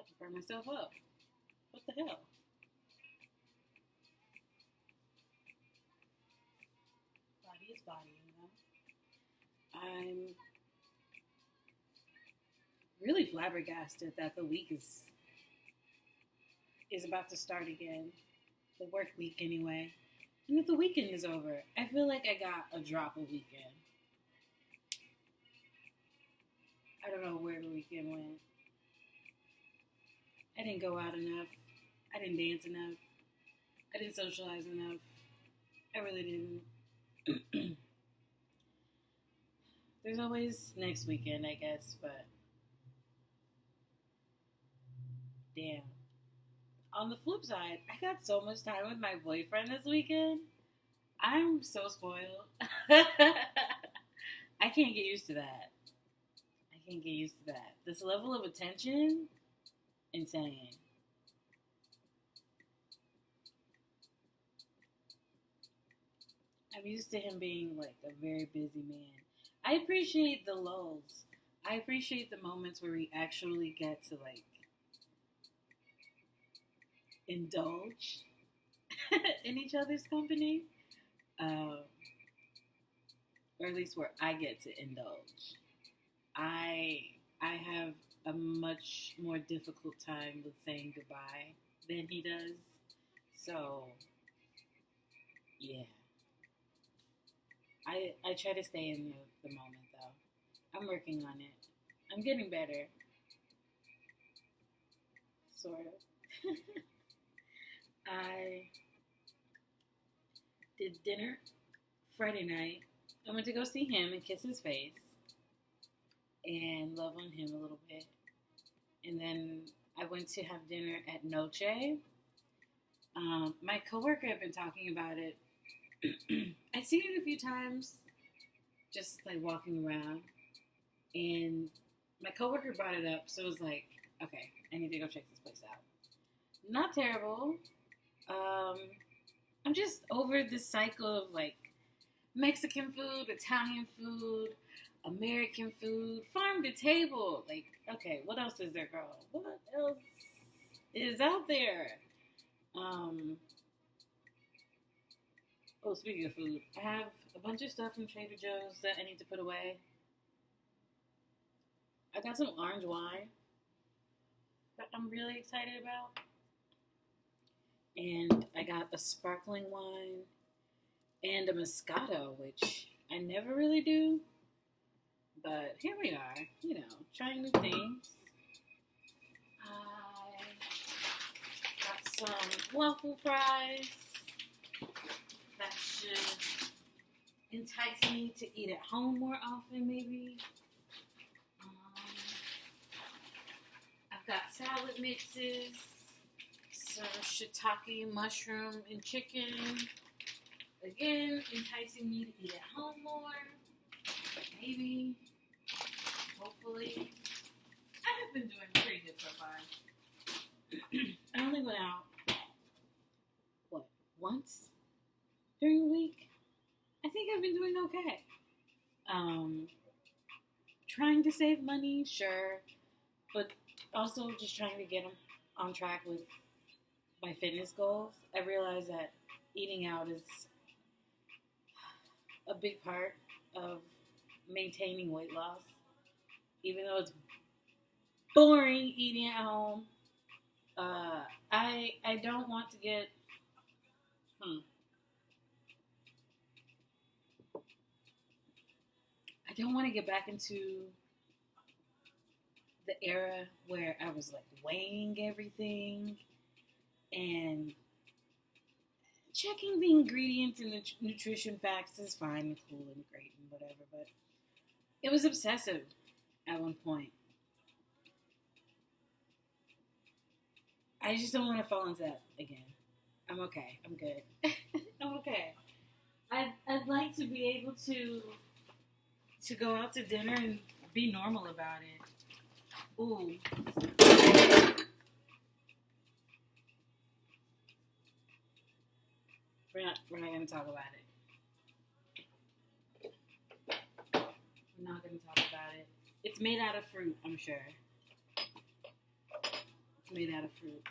about to burn myself up. What the hell? Body is body, you know? I'm really flabbergasted that the week is about to start again. The work week anyway. And that the weekend is over. I feel like I got a drop of weekend. I don't know where the weekend went. I didn't go out enough. I didn't dance enough. I didn't socialize enough. I really didn't. There's always next weekend, I guess, but damn. On the flip side, I got so much time with my boyfriend this weekend. I'm so spoiled. I can't get used to that. I can't get used to that. This level of attention, insane. I'm used to him being like a very busy man. I appreciate the lulls. I appreciate the moments where we actually get to like indulge in each other's company, um, or at least where I get to indulge. I I have a much more difficult time with saying goodbye than he does. So yeah, I try to stay in the moment though. I'm working on it. I'm getting better, sort of. I did dinner Friday night. I went to go see him and kiss his face and love on him a little bit. And then I went to have dinner at Noche. My coworker had been talking about it. I'd seen it a few times, just like walking around. And my coworker brought it up, so it was like, okay, I need to go check this place out. Not terrible. Um, I'm just over this cycle of like Mexican food, Italian food, American food, farm to table. Like, okay, what else is there, girl? What else is out there? Um, oh, speaking of food, I have a bunch of stuff from Trader Joe's that I need to put away. I got some orange wine that I'm really excited about. And I got a sparkling wine and a Moscato, which I never really do. But here we are, trying new things. I got some waffle fries that should entice me to eat at home more often, maybe. Um, I've got salad mixes, some shiitake, mushroom, and chicken. Again, enticing me to eat at home more. Maybe. Hopefully. I have been doing pretty good so far. I only went out, once during the week? I think I've been doing okay. Trying to save money, sure. But also just trying to get on track with my fitness goals. I realize that eating out is a big part of maintaining weight loss. Even though it's boring eating at home, I don't want to get I don't want to get back into the era where I was like weighing everything and checking the ingredients and the nutrition facts is fine and cool and great and whatever, but it was obsessive at one point. I just don't want to fall into that again. I'm okay. I'm good. I'm okay. I'd like to be able to go out to dinner and be normal about it. Ooh. We're not gonna talk about it. We're not gonna talk about it. It's made out of fruit, I'm sure. made out of fruit.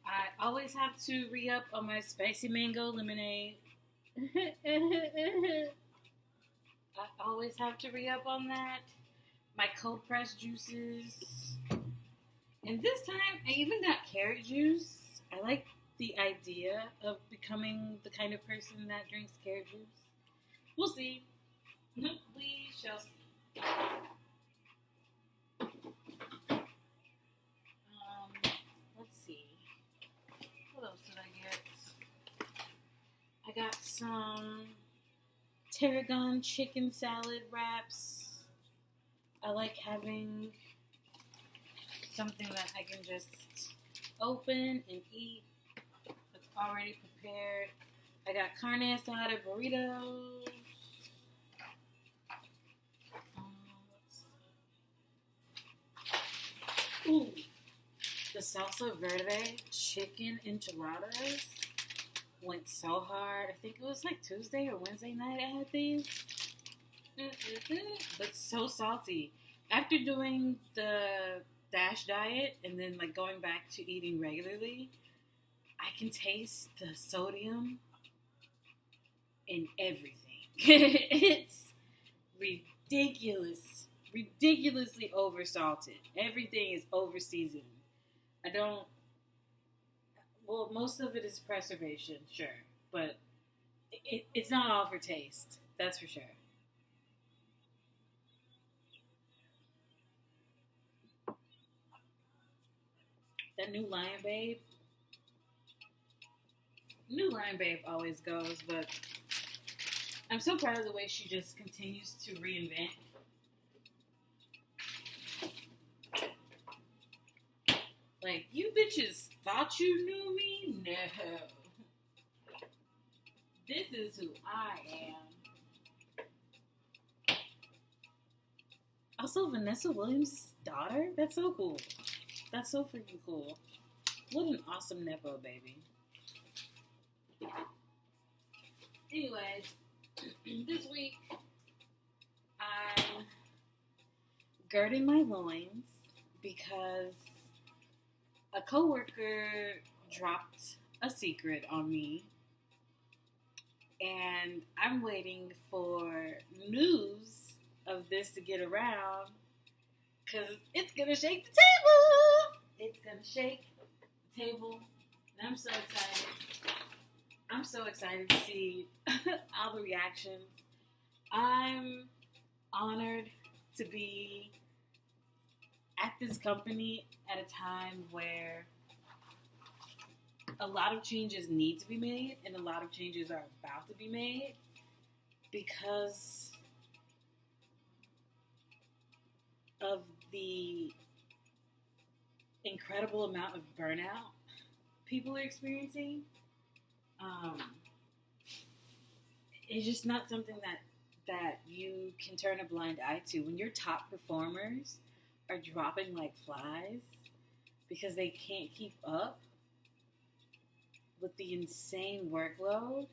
I always have to re-up on my spicy mango lemonade. I always have to re-up on that. My cold pressed juices. And this time, I even got carrot juice. I like the idea of becoming the kind of person that drinks carrot juice. We'll see. We shall see. Let's see. What else did I get? I got some tarragon chicken salad wraps. I like having something that I can just open and eat. It's already prepared. I got carne asada burritos. Ooh, the salsa verde chicken enchiladas went so hard. I think it was like Tuesday or Wednesday night I had these. But so salty. After doing the DASH diet and then like going back to eating regularly, I can taste the sodium in everything. It's ridiculously over salted. Everything is over seasoned. Most of it is preservation, sure, but it's not all for taste. That's for sure. That New Lion Babe always goes, but I'm so proud of the way she just continues to reinvent. Like, you bitches thought you knew me? No. This is who I am. Also, Vanessa Williams' daughter? That's so cool. That's so freaking cool. What an awesome Nepo baby. Anyways, this week, I'm girding my loins because a coworker dropped a secret on me, and I'm waiting for news of this to get around because it's gonna shake the table. It's gonna shake the table, and I'm so excited. I'm so excited to see all the reactions. I'm honored to be at this company at a time where a lot of changes need to be made and a lot of changes are about to be made because of the incredible amount of burnout people are experiencing. It's just not something that you can turn a blind eye to. When your top performers are dropping like flies because they can't keep up with the insane workload,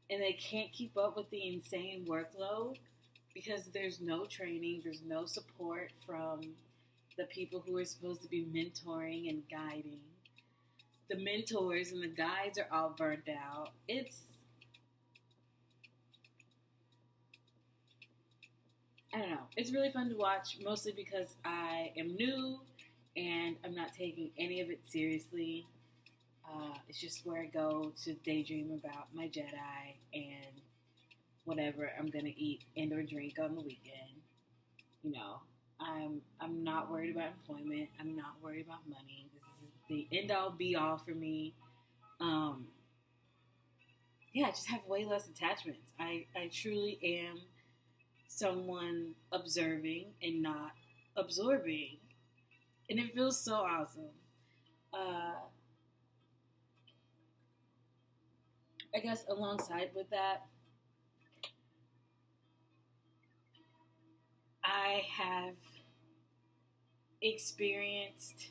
and they can't keep up with the insane workload because there's no training, there's no support from the people who are supposed to be mentoring and guiding. The mentors and the guides are all burnt out. I don't know. It's really fun to watch, mostly because I am new and I'm not taking any of it seriously. It's just where I go to daydream about my Jedi and whatever I'm gonna eat and or drink on the weekend. You know, I'm not worried about employment. I'm not worried about money. This is the end all be all for me. I just have way less attachments. I truly am someone observing and not absorbing, and it feels so awesome. I guess alongside with that, I have experienced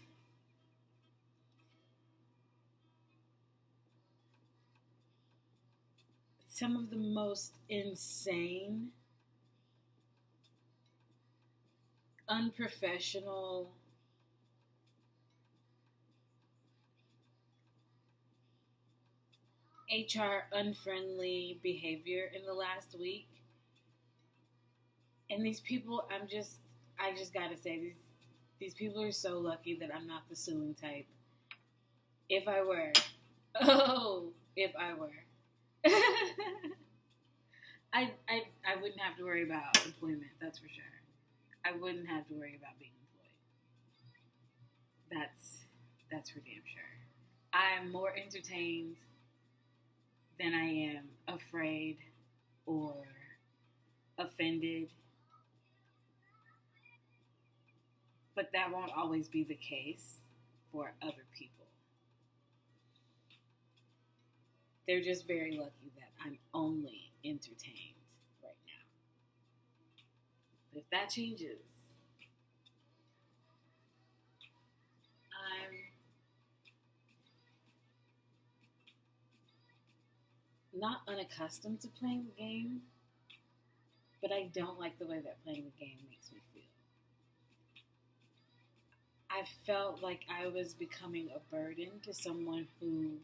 some of the most insane, unprofessional, HR unfriendly behavior in the last week. And these people, I just gotta say, these people are so lucky that I'm not the suing type. If I were, oh, if I were, I wouldn't have to worry about employment. That's for sure. I wouldn't have to worry about being employed. That's for damn sure. I'm more entertained than I am afraid or offended. But that won't always be the case for other people. They're just very lucky that I'm only entertained right now. But if that changes, I'm not unaccustomed to playing the game, but I don't like the way that playing the game makes me feel. I felt like I was becoming a burden to someone who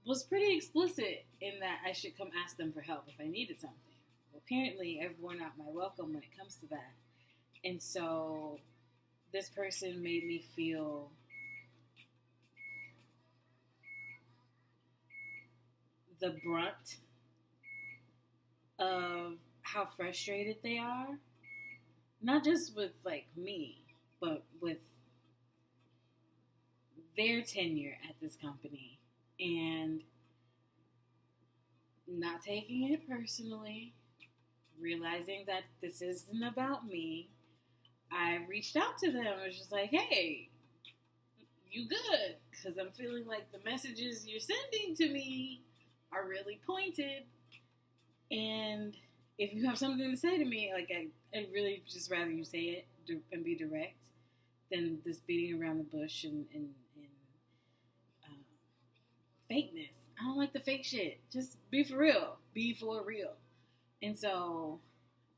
was pretty explicit in that I should come ask them for help if I needed something. Apparently, I've worn out my welcome when it comes to that. And so this person made me feel the brunt of how frustrated they are. Not just with like me, but with their tenure at this company and not taking it personally, realizing that this isn't about me. I reached out to them. I was just like, hey, you good? Because I'm feeling like the messages you're sending to me are really pointed. And if you have something to say to me, like I'd really just rather you say it and be direct than this beating around the bush and fakeness. I don't like the fake shit. Just be for real. Be for real. And so,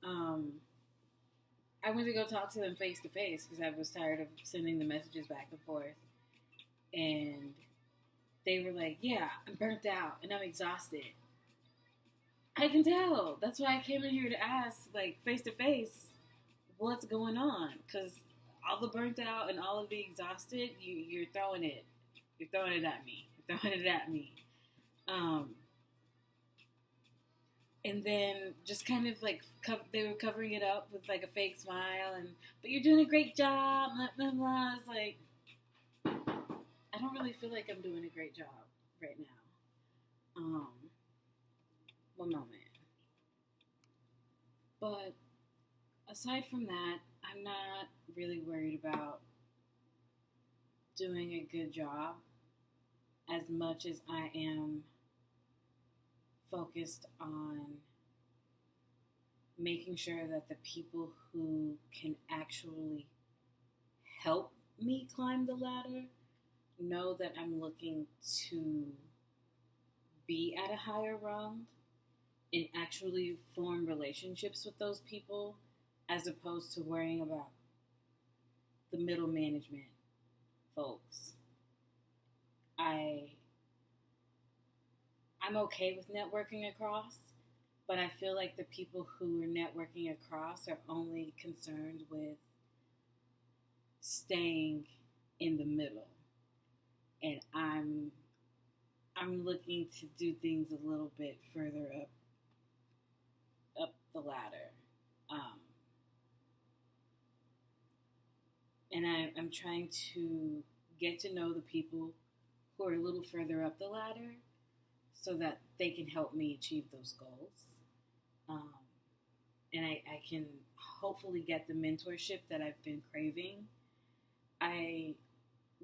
I went to go talk to them face to face because I was tired of sending the messages back and forth. And they were like, yeah, I'm burnt out and I'm exhausted. I can tell. That's why I came in here to ask, like, face to face, what's going on? Because all the burnt out and all of the exhausted, you're throwing it. You're throwing it at me. You're throwing it at me. And then just kind of like they were covering it up with like a fake smile but you're doing a great job. Blah, blah, blah. It's like I don't really feel like I'm doing a great job right now. One moment. But aside from that, I'm not really worried about doing a good job as much as I am focused on making sure that the people who can actually help me climb the ladder know that I'm looking to be at a higher rung and actually form relationships with those people as opposed to worrying about the middle management folks. I'm okay with networking across, but I feel like the people who are networking across are only concerned with staying in the middle. And I'm looking to do things a little bit further up the ladder. And I'm trying to get to know the people who are a little further up the ladder so that they can help me achieve those goals. And I can hopefully get the mentorship that I've been craving. I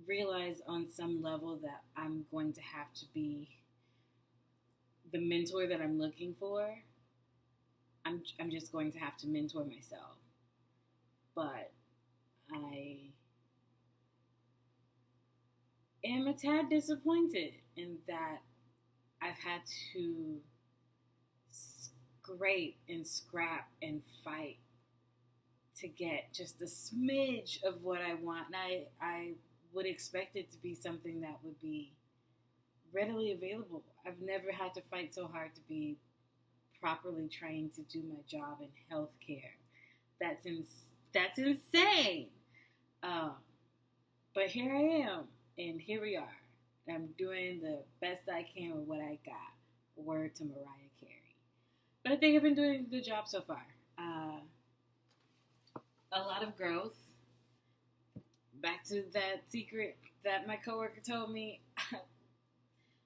realize on some level that I'm going to have to be the mentor that I'm looking for. I'm just going to have to mentor myself. But I am a tad disappointed in that I've had to scrape and scrap and fight to get just a smidge of what I want. And I would expect it to be something that would be readily available. I've never had to fight so hard to be properly trained to do my job in healthcare. That's insane. Uh, but here I am, and here we are. I'm doing the best I can with what I got. Word to Mariah Carey. But I think I've been doing a good job so far. A lot of growth. Back to that secret that my coworker told me.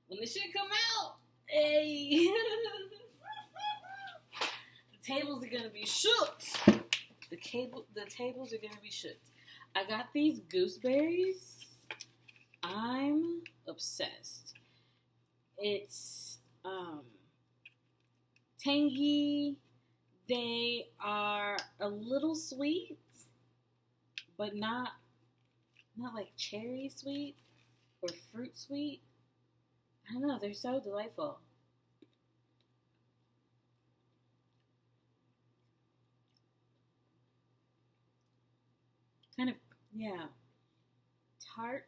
When the shit come out, hey, the tables are gonna be shook. The tables are gonna be shook. I got these gooseberries. I'm obsessed. It's tangy. They are a little sweet, but not like cherry sweet or fruit sweet. I don't know. They're so delightful. Kind of, yeah, tart.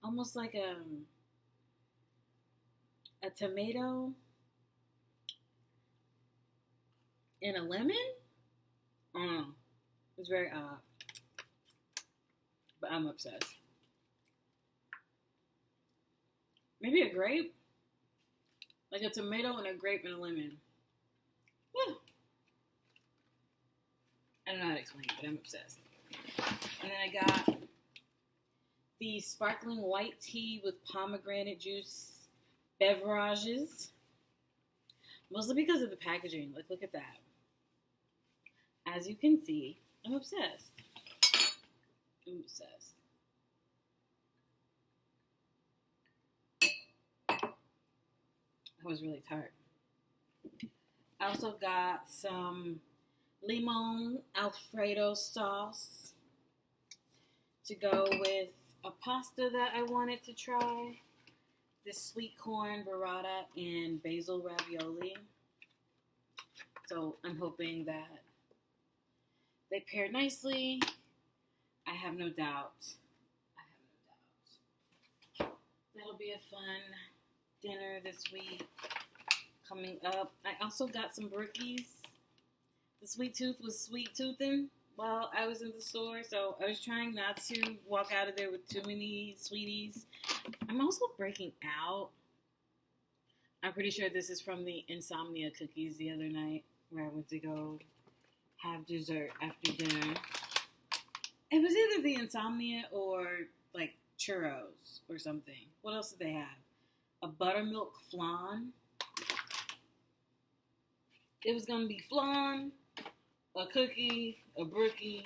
Almost like a tomato and a lemon. I don't know. It's very odd. But I'm obsessed. Maybe a grape? Like a tomato and a grape and a lemon. Woo. I don't know how to explain it, but I'm obsessed. And then I got the sparkling white tea with pomegranate juice beverages. Mostly because of the packaging. Like, look at that. As you can see, I'm obsessed. I'm obsessed. That was really tart. I also got some limon Alfredo sauce to go with a pasta that I wanted to try. This sweet corn burrata and basil ravioli. So I'm hoping that they pair nicely. I have no doubt. That'll be a fun dinner this week coming up. I also got some brookies. The sweet tooth was sweet toothing while I was in the store, so I was trying not to walk out of there with too many sweeties. I'm also breaking out. I'm pretty sure this is from the insomnia cookies the other night where I went to go have dessert after dinner. It was either the insomnia or like churros or something. What else did they have? A buttermilk flan. It was going to be flan, a cookie, a brookie.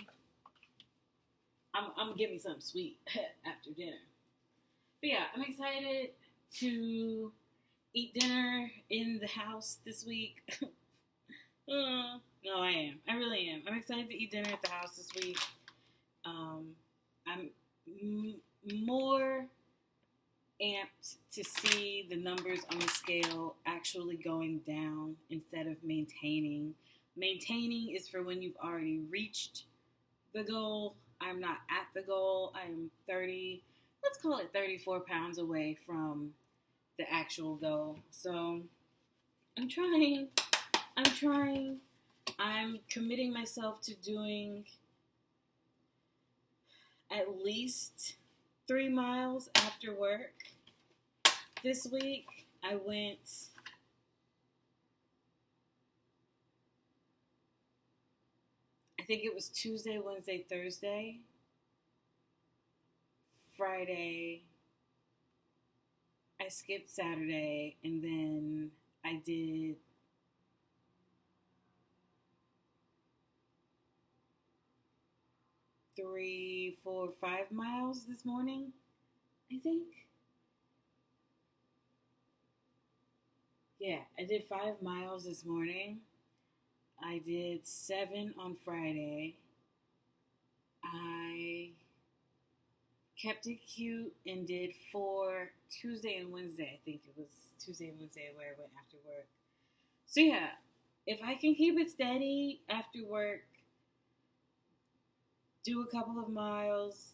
I'm getting something sweet after dinner. But yeah, I'm excited to eat dinner in the house this week. No, I am. I really am. I'm excited to eat dinner at the house this week. I'm more amped to see the numbers on the scale actually going down instead of maintaining. Maintaining is for when you've already reached the goal. I'm not at the goal. I'm 30, let's call it 34 pounds away from the actual goal. So I'm trying. I'm committing myself to doing at least 3 miles after work. This week, I went I think it was Tuesday, Wednesday, Thursday, Friday. I skipped Saturday, and then I did 3, 4, 5 miles this morning, I think. Yeah, I did 5 miles this morning. I did 7 on Friday. I kept it cute and did 4 Tuesday and Wednesday. I think it was Tuesday and Wednesday where I went after work. So yeah, if I can keep it steady after work, do a couple of miles,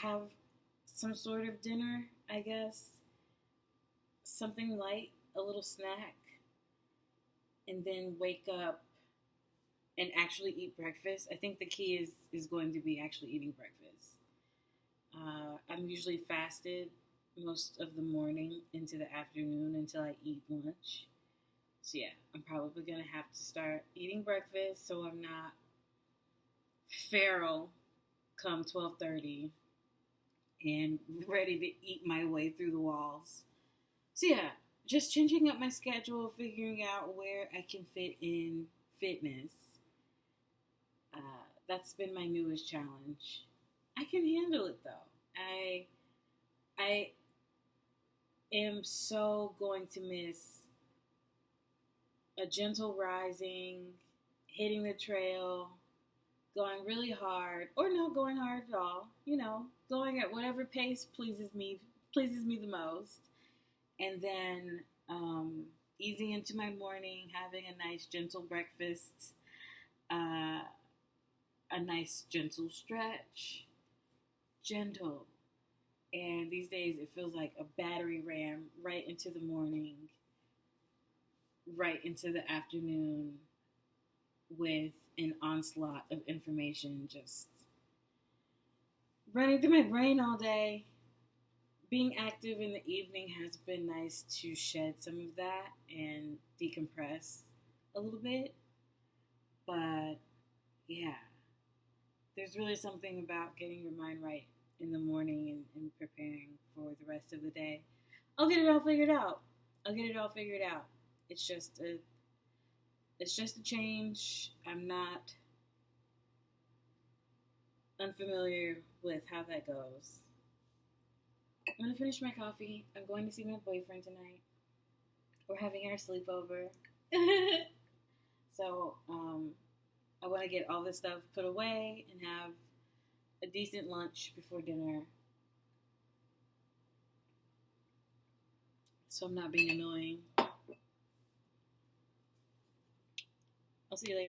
have some sort of dinner, I guess. Something light, a little snack, and then wake up and actually eat breakfast. I think the key is going to be actually eating breakfast. I'm usually fasted most of the morning into the afternoon until I eat lunch. So yeah, I'm probably gonna have to start eating breakfast so I'm not feral come 12:30 and ready to eat my way through the walls. So yeah, just changing up my schedule, figuring out where I can fit in fitness. That's been my newest challenge. I can handle it though. I am so going to miss a gentle rising, hitting the trail, going really hard, or not going hard at all. Going at whatever pace pleases me the most, and then easing into my morning, having a nice gentle breakfast, uh, a nice gentle stretch, gentle. And these days it feels like a battery ram right into the morning, right into the afternoon with an onslaught of information just running through my brain all day. Being active in the evening has been nice to shed some of that and decompress a little bit. But yeah, there's really something about getting your mind right in the morning and preparing for the rest of the day. I'll get it all figured out. I'll get it all figured out. It's just a change. I'm not unfamiliar with how that goes. I'm gonna finish my coffee. I'm going to see my boyfriend tonight. We're having our sleepover. So, I want to get all this stuff put away and have a decent lunch before dinner. So I'm not being annoying. I'll see you later.